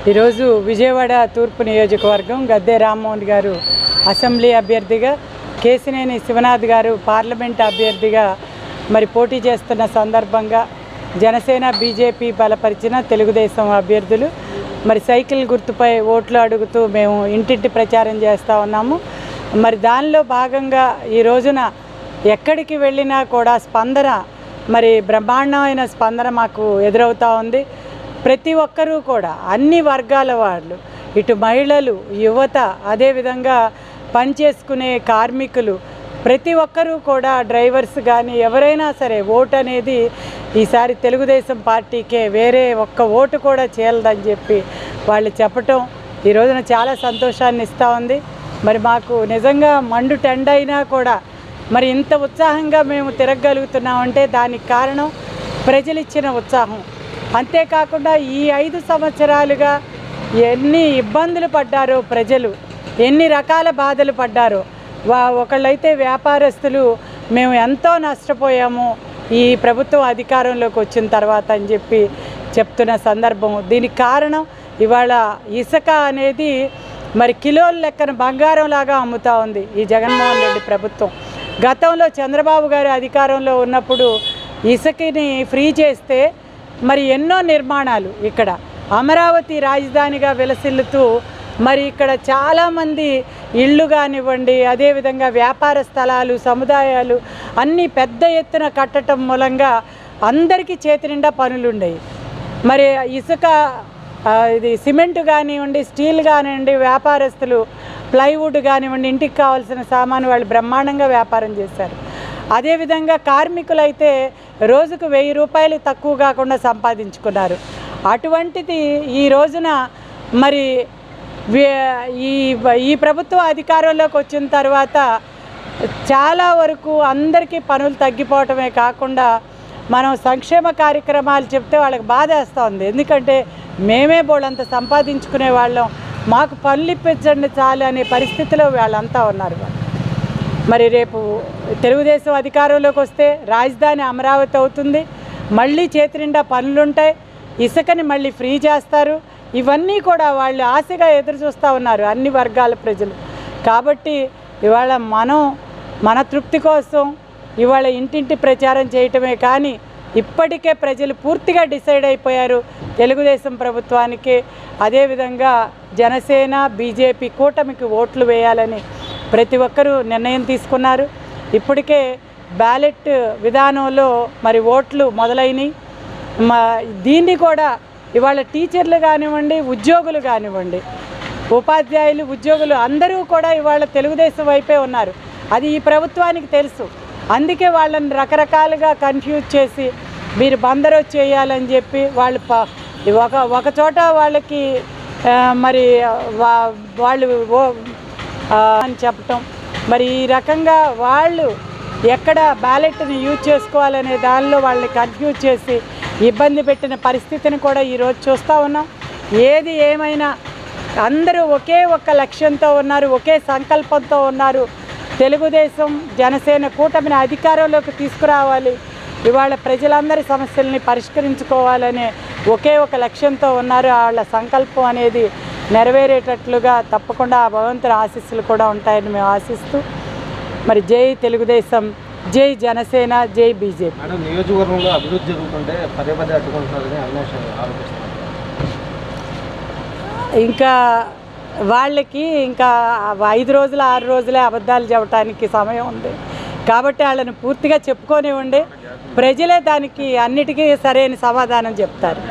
ఈరోజు విజయవాడ తూర్పు నియోజకవర్గం గద్దె రామ్మోహన్ గారు అసెంబ్లీ అభ్యర్థిగా, కేసినేని శివనాథ్ గారు పార్లమెంట్ అభ్యర్థిగా మరి పోటీ చేస్తున్న సందర్భంగా జనసేన బీజేపీ బలపరిచిన తెలుగుదేశం అభ్యర్థులు మరి సైకిల్ గుర్తుపై ఓట్లు అడుగుతూ మేము ఇంటింటి ప్రచారం చేస్తూ ఉన్నాము. మరి దానిలో భాగంగా ఈ రోజున ఎక్కడికి వెళ్ళినా కూడా స్పందన మరి బ్రహ్మాండమైన స్పందన మాకు ఎదురవుతూ ఉంది. ప్రతి ఒక్కరూ కూడా అన్ని వర్గాల వాళ్ళు, ఇటు మహిళలు, యువత, అదేవిధంగా పనిచేసుకునే కార్మికులు, ప్రతి ఒక్కరూ కూడా డ్రైవర్స్ కానీ ఎవరైనా సరే ఓటు అనేది ఈసారి తెలుగుదేశం పార్టీకే, వేరే ఒక్క ఓటు కూడా చేయలేదని చెప్పి వాళ్ళు చెప్పటం ఈ రోజున చాలా సంతోషాన్ని ఇస్తూ ఉంది. మరి మాకు నిజంగా మండు టెండ అయినా కూడా మరి ఇంత ఉత్సాహంగా మేము తిరగగలుగుతున్నామంటే దానికి కారణం ప్రజలు ఇచ్చిన ఉత్సాహం. అంతేకాకుండా ఈ 5 సంవత్సరాలుగా ఎన్ని ఇబ్బందులు పడ్డారో ప్రజలు, ఎన్ని రకాల బాధలు పడ్డారో. ఒకళ్ళైతే వ్యాపారస్తులు మేము ఎంతో నష్టపోయాము ఈ ప్రభుత్వం అధికారంలోకి వచ్చిన తర్వాత అని చెప్పి చెప్తున్న సందర్భం. దీనికి కారణం ఇవాళ ఇసుక అనేది మరి కిలోల లెక్కన బంగారంలాగా అమ్ముతూ ఉంది ఈ జగన్మోహన్ రెడ్డి ప్రభుత్వం. గతంలో చంద్రబాబు గారు అధికారంలో ఉన్నప్పుడు ఇసుకని ఫ్రీ చేస్తే మరి ఎన్నో నిర్మాణాలు ఇక్కడ అమరావతి రాజధానిగా విలసిల్లుతూ మరి ఇక్కడ చాలామంది ఇళ్ళు కానివ్వండి, అదేవిధంగా వ్యాపార స్థలాలు, సముదాయాలు అన్నీ పెద్ద ఎత్తున కట్టడం మూలంగా అందరికీ చేతి నిండా పనులు ఉండేవి. మరి ఇసుక, ఇది సిమెంట్ కానివ్వండి, స్టీల్ కానివ్వండి, వ్యాపారస్తులు ప్లైవుడ్ కానివ్వండి, ఇంటికి కావాల్సిన సామాను వాళ్ళు బ్రహ్మాండంగా వ్యాపారం చేశారు. అదేవిధంగా కార్మికులైతే రోజుకు 1000 రూపాయలు తక్కువ కాకుండా సంపాదించుకున్నారు. అటువంటిది ఈ రోజున మరి ఈ ప్రభుత్వం అధికారంలోకి వచ్చిన తర్వాత చాలా వరకు అందరికీ పనులు తగ్గిపోవటమే కాకుండా మనం సంక్షేమ కార్యక్రమాలు చెప్తే వాళ్ళకి బాధ వేస్తూ ఉంది. ఎందుకంటే మేమే బోళ్ళంత సంపాదించుకునే వాళ్ళం, మాకు పనులు ఇప్పించండి చాలు అనే పరిస్థితిలో వాళ్ళంతా ఉన్నారు. మరి రేపు తెలుగుదేశం అధికారంలోకి వస్తే రాజధాని అమరావతి అవుతుంది, మళ్ళీ చేతి నిండా పనులుంటాయి, ఇసుకని మళ్ళీ ఫ్రీ చేస్తారు. ఇవన్నీ కూడా వాళ్ళు ఆశగా ఎదురు చూస్తూ ఉన్నారు అన్ని వర్గాల ప్రజలు. కాబట్టి ఇవాళ మన తృప్తి కోసం ఇవాళ ఇంటింటి ప్రచారం చేయటమే కానీ ఇప్పటికే ప్రజలు పూర్తిగా డిసైడ్ అయిపోయారు తెలుగుదేశం ప్రభుత్వానికి, అదేవిధంగా జనసేన బీజేపీ కూటమికి ఓట్లు వేయాలని ప్రతి ఒక్కరూ నిర్ణయం తీసుకున్నారు. ఇప్పటికే బ్యాలెట్ విధానంలో మరి ఓట్లు మొదలైనవి. దీన్ని కూడా ఇవాళ టీచర్లు కానివ్వండి, ఉద్యోగులు కానివ్వండి, ఉపాధ్యాయులు, ఉద్యోగులు అందరూ కూడా ఇవాళ తెలుగుదేశం వైపే ఉన్నారు. అది ఈ ప్రభుత్వానికి తెలుసు. అందుకే వాళ్ళని రకరకాలుగా కన్ఫ్యూజ్ చేసి మీరు బందరు చేయాలని చెప్పి వాళ్ళు ఒక చోట వాళ్ళకి మరి వాళ్ళు అని చెప్పటం, మరి ఈ రకంగా వాళ్ళు ఎక్కడ బ్యాలెట్ని యూజ్ చేసుకోవాలనే దానిలో వాళ్ళని కన్ఫ్యూజ్ చేసి ఇబ్బంది పెట్టిన పరిస్థితిని కూడా ఈరోజు చూస్తూ ఉన్నాం. ఏది ఏమైనా అందరూ ఒకే ఒక్క లక్ష్యంతో ఉన్నారు, ఒకే సంకల్పంతో ఉన్నారు. తెలుగుదేశం జనసేన కూటమిని అధికారంలోకి తీసుకురావాలి, ఇవాళ ప్రజలందరి సమస్యల్ని పరిష్కరించుకోవాలనే ఒకే ఒక లక్ష్యంతో ఉన్నారు. వాళ్ళ సంకల్పం అనేది నెరవేరేటట్లుగా తప్పకుండా ఆ భగవంతుని ఆశీస్సులు కూడా ఉంటాయని మేము ఆశిస్తూ మరి జై తెలుగుదేశం, జై జనసేన, జై బీజేపీ. నియోజకవర్గంలో అభివృద్ధి జరుగుతుంటే పదే పదే అడ్డుకుంటున్నారని ఆరోపిస్తున్నారు. ఇంకా వాళ్ళకి ఇంకా 5 రోజులు 6 రోజులే అబద్ధాలు చెప్పడానికి సమయం ఉంది కాబట్టి వాళ్ళని పూర్తిగా చెప్పుకోనివ్వండి. ప్రజలే దానికి అన్నిటికీ సరైన సమాధానం చెప్తారు.